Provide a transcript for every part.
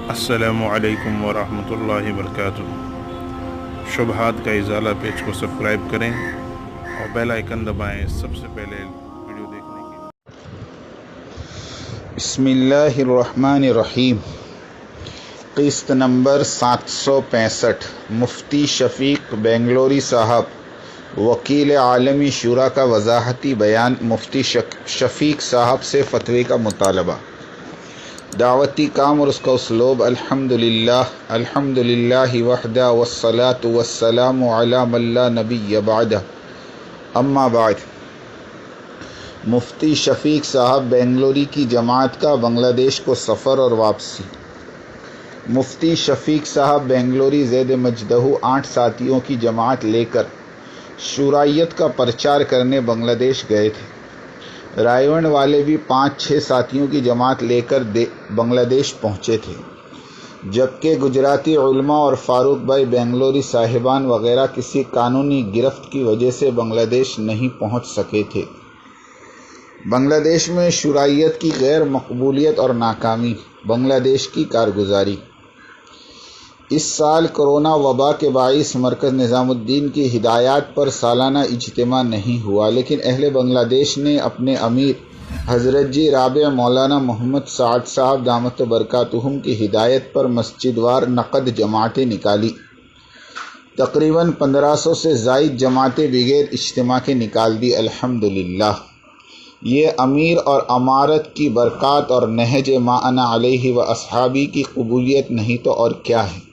السلام علیکم ورحمۃ اللہ وبرکاتہ۔ شبہات کا ازالہ پیج کو سبسکرائب کریں اور بیل آئیکن دبائیں سب سے پہلے ویڈیو دیکھنے کے لیے۔ بسم اللہ الرحمن الرحیم۔ قسط نمبر 765۔ مفتی شفیق بنگلوری صاحب وکیل عالمی شورا کا وضاحتی بیان۔ مفتی شفیق صاحب سے فتوے کا مطالبہ۔ دعوتی کام اور اس کا اسلوب۔ الحمدللہ وحدہ والصلاة والسلام علی من لا نبی بعدہ، اما بعد۔ مفتی شفیق صاحب بنگلوری کی جماعت کا بنگلہ دیش کو سفر اور واپسی۔ مفتی شفیق صاحب بنگلوری زید مجدہ 8 ساتھیوں کی جماعت لے کر شورائیت کا پرچار کرنے بنگلہ دیش گئے تھے۔ رائے ون والے بھی 5-6 ساتھیوں کی جماعت لے کر بنگلہ دیش پہنچے تھے، جبکہ گجراتی علماء اور فاروق بھائی بنگلوری صاحبان وغیرہ کسی قانونی گرفت کی وجہ سے بنگلہ دیش نہیں پہنچ سکے تھے۔ بنگلہ دیش میں شورائیت کی غیر مقبولیت اور ناکامی۔ بنگلہ دیش کی کارگزاری۔ اس سال کرونا وبا کے باعث مرکز نظام الدین کی ہدایات پر سالانہ اجتماع نہیں ہوا، لیکن اہل بنگلہ دیش نے اپنے امیر حضرت جی رابع مولانا محمد سعد صاحب دامت برکاتہم کی ہدایت پر مسجد وار نقد جماعتیں نکالی۔ تقریباً 1500 سے زائد جماعتیں بغیر اجتماع کے نکال دی۔ الحمدللہ، یہ امیر اور امارت کی برکات اور نہج ما انا علیہ و اصحابی کی قبولیت نہیں تو اور کیا ہے۔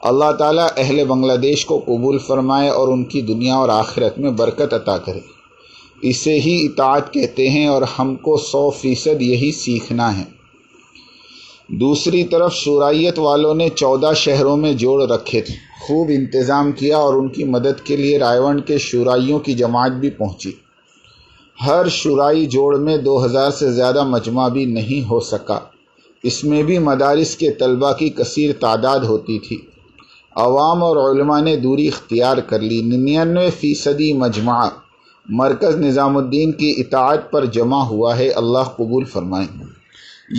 اللہ تعالیٰ اہل بنگلہ دیش کو قبول فرمائے اور ان کی دنیا اور آخرت میں برکت عطا کرے۔ اسے ہی اطاعت کہتے ہیں اور ہم کو 100% یہی سیکھنا ہے۔ دوسری طرف شورائیت والوں نے 14 شہروں میں جوڑ رکھے تھے، خوب انتظام کیا اور ان کی مدد کے لیے رائے ون کے شورائیوں کی جماعت بھی پہنچی۔ ہر شورائی جوڑ میں 2000 سے زیادہ مجمع بھی نہیں ہو سکا۔ اس میں بھی مدارس کے طلباء کی کثیر تعداد ہوتی تھی۔ عوام اور علماء نے دوری اختیار کر لی۔ 99% مجمع مرکز نظام الدین کی اطاعت پر جمع ہوا ہے، اللہ قبول فرمائے۔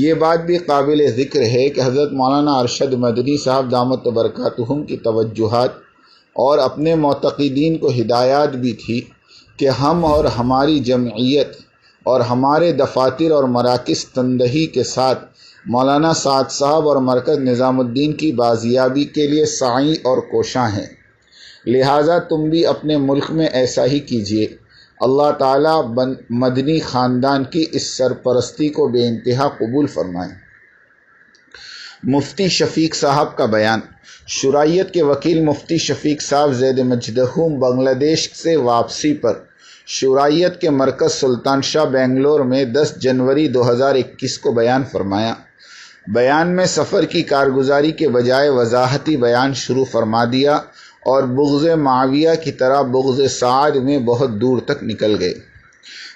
یہ بات بھی قابل ذکر ہے کہ حضرت مولانا ارشد مدنی صاحب دامت برکاتہم کی توجہات اور اپنے معتقدین کو ہدایات بھی تھی کہ ہم اور ہماری جمعیت اور ہمارے دفاتر اور مراکز تندہی کے ساتھ مولانا سعد صاحب اور مرکز نظام الدین کی بازیابی کے لیے سعی اور کوشاں ہیں، لہٰذا تم بھی اپنے ملک میں ایسا ہی کیجیے۔ اللہ تعالیٰ مدنی خاندان کی اس سرپرستی کو بے انتہا قبول فرمائے۔ مفتی شفیق صاحب کا بیان۔ شورائیت کے وکیل مفتی شفیق صاحب زید مجدہ بنگلہ دیش سے واپسی پر شورائیت کے مرکز سلطان شاہ بنگلور میں 10 جنوری 2021 کو بیان فرمایا۔ بیان میں سفر کی کارگزاری کے بجائے وضاحتی بیان شروع فرما دیا اور بغض معاویہ کی طرح بغض سعد میں بہت دور تک نکل گئے۔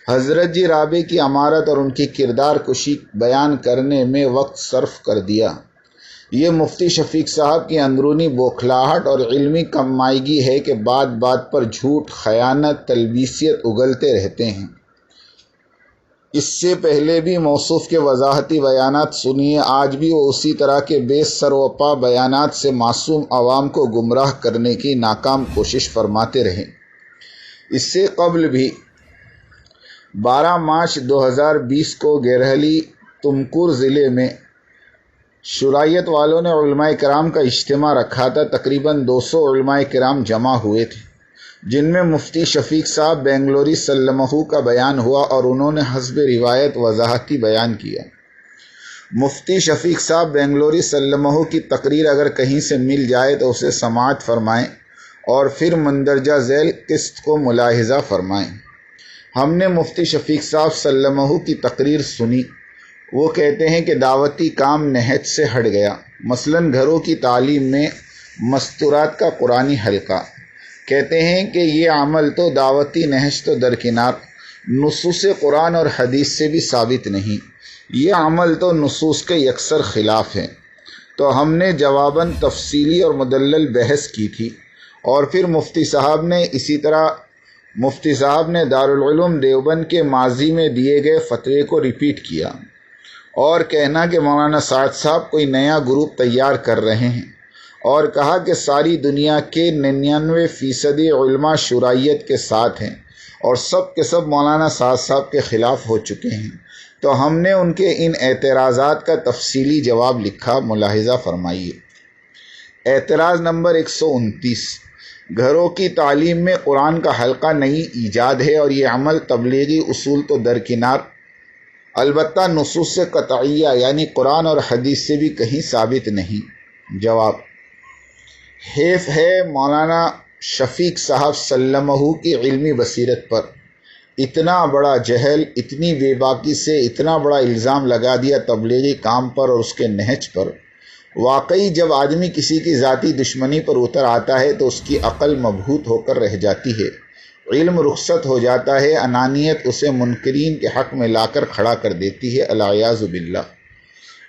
حضرت جی رابع کی امارت اور ان کی کردار کشی بیان کرنے میں وقت صرف کر دیا۔ یہ مفتی شفیق صاحب کی اندرونی بوکھلاہٹ اور علمی کم مائیگی ہے کہ بات بات پر جھوٹ، خیانت، تلبیسیت اگلتے رہتے ہیں۔ اس سے پہلے بھی موصوف کے وضاحتی بیانات سنیے، آج بھی وہ اسی طرح کے بے سر و پا بیانات سے معصوم عوام کو گمراہ کرنے کی ناکام کوشش فرماتے رہے۔ اس سے قبل بھی 12 مارچ 2020 کو گیرہلی تمکور ضلع میں شورائیت والوں نے علماء کرام کا اجتماع رکھا تھا۔ تقریباً 200 علماء کرام جمع ہوئے تھے، جن میں مفتی شفیق صاحب بنگلوری سلمہ کا بیان ہوا اور انہوں نے حسب روایت وضاحتی بیان کیا۔ مفتی شفیق صاحب بنگلوری سلمہ کی تقریر اگر کہیں سے مل جائے تو اسے سماعت فرمائیں اور پھر مندرجہ ذیل قسط کو ملاحظہ فرمائیں۔ ہم نے مفتی شفیق صاحب سلمہ کی تقریر سنی۔ وہ کہتے ہیں کہ دعوتی کام نہج سے ہٹ گیا، مثلاً گھروں کی تعلیم میں مستورات کا قرآنی حلقہ۔ کہتے ہیں کہ یہ عمل تو دعوتی نہج تو درکنار، نصوص قرآن اور حدیث سے بھی ثابت نہیں، یہ عمل تو نصوص کے یکسر خلاف ہے۔ تو ہم نے جواباً تفصیلی اور مدلل بحث کی تھی، اور پھر مفتی صاحب نے اسی طرح دارالعلوم دیوبند کے ماضی میں دیے گئے فتوے کو ریپیٹ کیا اور کہنا کہ مولانا سعد صاحب کوئی نیا گروپ تیار کر رہے ہیں، اور کہا کہ ساری دنیا کے 99% علماء شرعیت کے ساتھ ہیں اور سب کے سب مولانا سعد صاحب کے خلاف ہو چکے ہیں۔ تو ہم نے ان کے ان اعتراضات کا تفصیلی جواب لکھا، ملاحظہ فرمائیے۔ اعتراض نمبر 129، گھروں کی تعلیم میں قرآن کا حلقہ نئی ایجاد ہے اور یہ عمل تبلیغی اصول تو درکنار، البتہ نصوص قطعیہ یعنی قرآن اور حدیث سے بھی کہیں ثابت نہیں۔ جواب، حیف ہے مولانا شفیق صاحب سلمہ کی علمی بصیرت پر، اتنا بڑا جہل، اتنی بے باکی سے اتنا بڑا الزام لگا دیا تبلیغی کام پر اور اس کے نہج پر۔ واقعی جب آدمی کسی کی ذاتی دشمنی پر اتر آتا ہے تو اس کی عقل مبہوت ہو کر رہ جاتی ہے، علم رخصت ہو جاتا ہے، انانیت اسے منکرین کے حق میں لا کر کھڑا کر دیتی ہے، العیاذ باللہ۔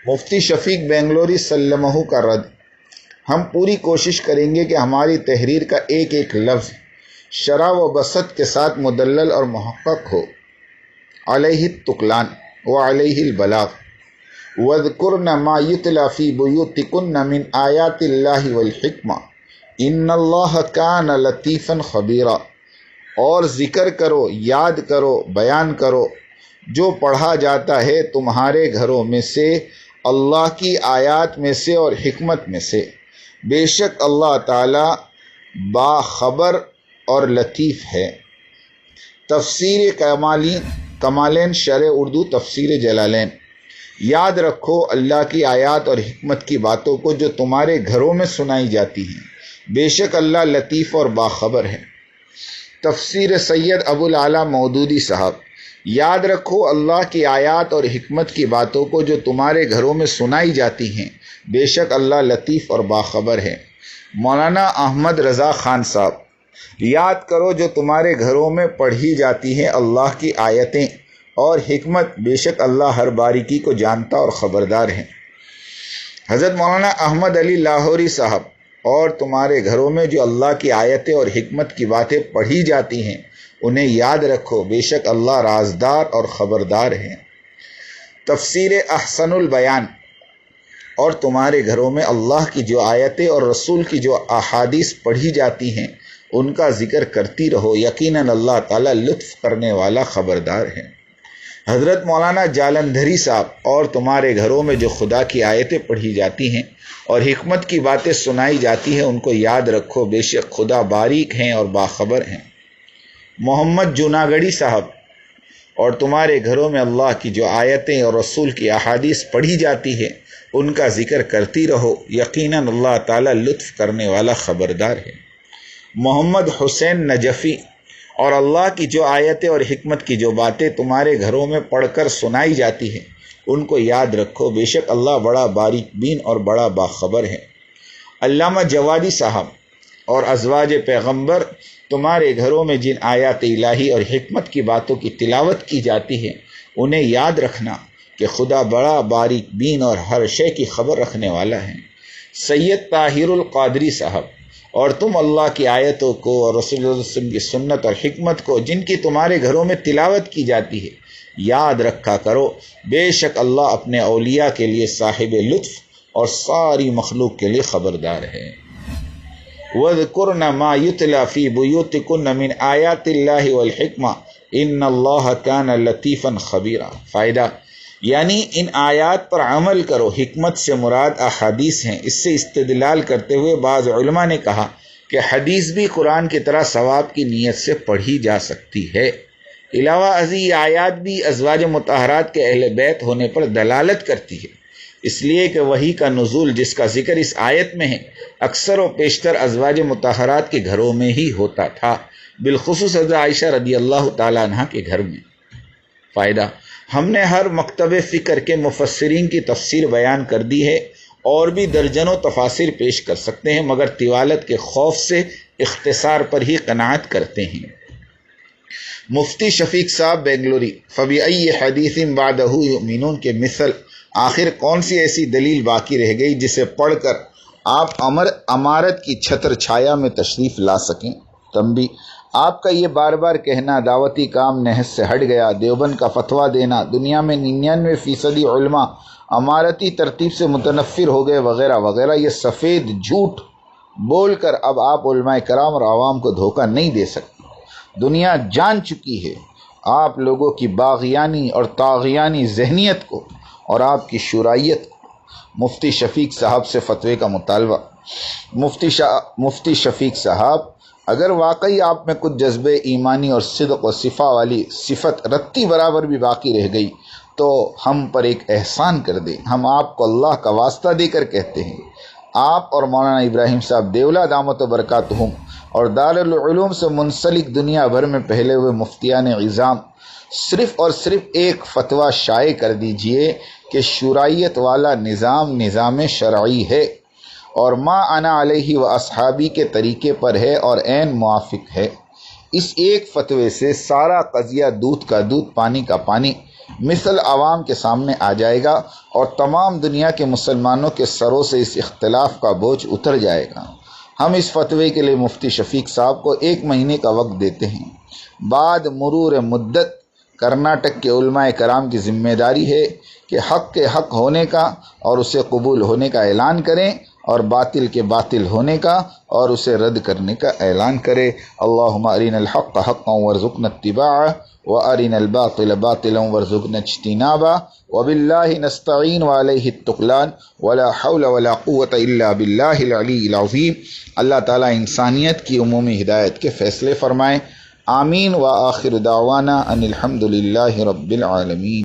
مفتی شفیق بنگلوری سلمہ کا رد، ہم پوری کوشش کریں گے کہ ہماری تحریر کا ایک ایک لفظ شرح و بسط کے ساتھ مدلل اور محقق ہو۔ علیہ التقلان وعلیہ البلاغ، وَاذْكُرْنَ مَا يُتْلَى فِي بُيُوتِكُنَّ مِنْ آيَاتِ اللَّهِ وَالْحِكْمَةِ إِنَّ اللَّهَ كَانَ لَطِيفًا خَبِيرًا، اور ذکر کرو، یاد کرو، بیان کرو جو پڑھا جاتا ہے تمہارے گھروں میں سے اللہ کی آیات میں سے اور حکمت میں سے، بے شک اللہ تعالی باخبر اور لطیف ہے۔ تفسیر کمالین شرح اردو تفسیر جلالین، یاد رکھو اللہ کی آیات اور حکمت کی باتوں کو جو تمہارے گھروں میں سنائی جاتی ہیں، بے شک اللہ لطیف اور باخبر ہے۔ تفسیر سید ابو العلا مودودی صاحب، یاد رکھو اللہ کی آیات اور حکمت کی باتوں کو جو تمہارے گھروں میں سنائی جاتی ہیں، بے شک اللہ لطیف اور باخبر ہے۔ مولانا احمد رضا خان صاحب، یاد کرو جو تمہارے گھروں میں پڑھی جاتی ہیں اللہ کی آیتیں اور حکمت، بے شک اللہ ہر باریکی کو جانتا اور خبردار ہے۔ حضرت مولانا احمد علی لاہوری صاحب، اور تمہارے گھروں میں جو اللہ کی آیتیں اور حکمت کی باتیں پڑھی جاتی ہیں انہیں یاد رکھو، بے شک اللہ رازدار اور خبردار ہے۔ تفسیر احسن البیان، اور تمہارے گھروں میں اللہ کی جو آیتیں اور رسول کی جو احادیث پڑھی جاتی ہیں ان کا ذکر کرتی رہو، یقیناً اللہ تعالیٰ لطف کرنے والا خبردار ہے۔ حضرت مولانا جالندھری صاحب، اور تمہارے گھروں میں جو خدا کی آیتیں پڑھی جاتی ہیں اور حکمت کی باتیں سنائی جاتی ہیں ان کو یاد رکھو، بے شک خدا باریک ہیں اور باخبر ہیں۔ محمد جوناگڑی صاحب، اور تمہارے گھروں میں اللہ کی جو آیتیں اور رسول کی احادیث پڑھی جاتی ہے ان کا ذکر کرتی رہو، یقیناً اللہ تعالیٰ لطف کرنے والا خبردار ہے۔ محمد حسین نجفی، اور اللہ کی جو آیتیں اور حکمت کی جو باتیں تمہارے گھروں میں پڑھ کر سنائی جاتی ہیں ان کو یاد رکھو، بے شک اللہ بڑا باریک بین اور بڑا باخبر ہے۔ علامہ جوادی صاحب، اور ازواج پیغمبر، تمہارے گھروں میں جن آیات الہی اور حکمت کی باتوں کی تلاوت کی جاتی ہے انہیں یاد رکھنا کہ خدا بڑا باریک بین اور ہر شے کی خبر رکھنے والا ہے۔ سید طاہر القادری صاحب، اور تم اللہ کی آیتوں کو اور رسول اللہ صلی اللہ علیہ وسلم کی سنت اور حکمت کو جن کی تمہارے گھروں میں تلاوت کی جاتی ہے یاد رکھا کرو، بے شک اللہ اپنے اولیاء کے لیے صاحب لطف اور ساری مخلوق کے لیے خبردار ہے۔ وَاذْكُرْنَ مَا يُتْلَى فِي بُيُوتِكُنَّ مِنْ آيَاتِ اللَّهِ وَالْحِكْمَةِ إِنَّ اللَّهَ كَانَ لَطِيفًا خَبِيرًا۔ فائدہ، یعنی ان آیات پر عمل کرو، حکمت سے مراد احادیث ہیں۔ اس سے استدلال کرتے ہوئے بعض علماء نے کہا کہ حدیث بھی قرآن کی طرح ثواب کی نیت سے پڑھی جا سکتی ہے۔ علاوہ ازیں یہ آیات بھی ازواج مطہرات کے اہل بیت ہونے پر دلالت کرتی ہے، اس لیے کہ وحی کا نزول جس کا ذکر اس آیت میں ہے اکثر و بیشتر ازواج مطہرات کے گھروں میں ہی ہوتا تھا، بالخصوص حضرت عائشہ رضی اللہ تعالیٰ عنہ کے گھر میں۔ فائدہ، ہم نے ہر مکتب فکر کے مفسرین کی تفسیر بیان کر دی ہے، اور بھی درجنوں تفاسیر پیش کر سکتے ہیں، مگر طوالت کے خوف سے اختصار پر ہی قناعت کرتے ہیں۔ مفتی شفیق صاحب بنگلوری، فَبِأَيِّ حَدِيثٍ بَعْدَهُ يُؤْمِنُونَ کے مثل، آخر کون سی ایسی دلیل باقی رہ گئی جسے پڑھ کر آپ امارت کی چھتر چھایا میں تشریف لا سکیں؟ تنبیہ، آپ کا یہ بار بار کہنا دعوتی کام نہج سے ہٹ گیا، دیوبند کا فتویٰ دینا، دنیا میں 99% علماء امارتی ترتیب سے متنفر ہو گئے وغیرہ وغیرہ، یہ سفید جھوٹ بول کر اب آپ علماء کرام اور عوام کو دھوکہ نہیں دے سکتے۔ دنیا جان چکی ہے آپ لوگوں کی باغیانی اور طاغیانی ذہنیت کو اور آپ کی شورائیت کو۔ مفتی شفیق صاحب سے فتوے کا مطالبہ۔ مفتی شفیق صاحب، اگر واقعی آپ میں کچھ جذبے ایمانی اور صدق و صفا والی صفت رتی برابر بھی باقی رہ گئی تو ہم پر ایک احسان کر دیں۔ ہم آپ کو اللہ کا واسطہ دے کر کہتے ہیں، آپ اور مولانا ابراہیم صاحب دیولہ دامت و برکاتہم اور دارالعلوم سے منسلک دنیا بھر میں پھیلے ہوئے مفتیان عظام صرف اور صرف ایک فتویٰ شائع کر دیجئے کہ شورائیت والا نظام شرعی ہے اور ما انا علیہ و اصحابی کے طریقے پر ہے اور عین موافق ہے۔ اس ایک فتوے سے سارا قضیہ دودھ کا دودھ پانی کا پانی مثل عوام کے سامنے آ جائے گا اور تمام دنیا کے مسلمانوں کے سروں سے اس اختلاف کا بوجھ اتر جائے گا۔ ہم اس فتوے کے لیے مفتی شفیق صاحب کو 1 مہینے کا وقت دیتے ہیں۔ بعد مرور مدت کرناٹک کے علماء کرام کی ذمہ داری ہے کہ حق کے حق ہونے کا اور اسے قبول ہونے کا اعلان کریں اور باطل کے باطل ہونے کا اور اسے رد کرنے کا اعلان کرے۔ اللہم ارنا الحق حقا وارزقنا اتباعہ وارنا الباطل باطلا وارزقنا اجتنابہ وباللہ نستعین وعلیہ التکلان ولا حول ولا قوة الا باللہ العلی العظیم۔ اللہ تعالیٰ انسانیت کی عمومی ہدایت کے فیصلے فرمائیں۔ آمین وآخر دعوانا ان الحمد للہ رب العالمین۔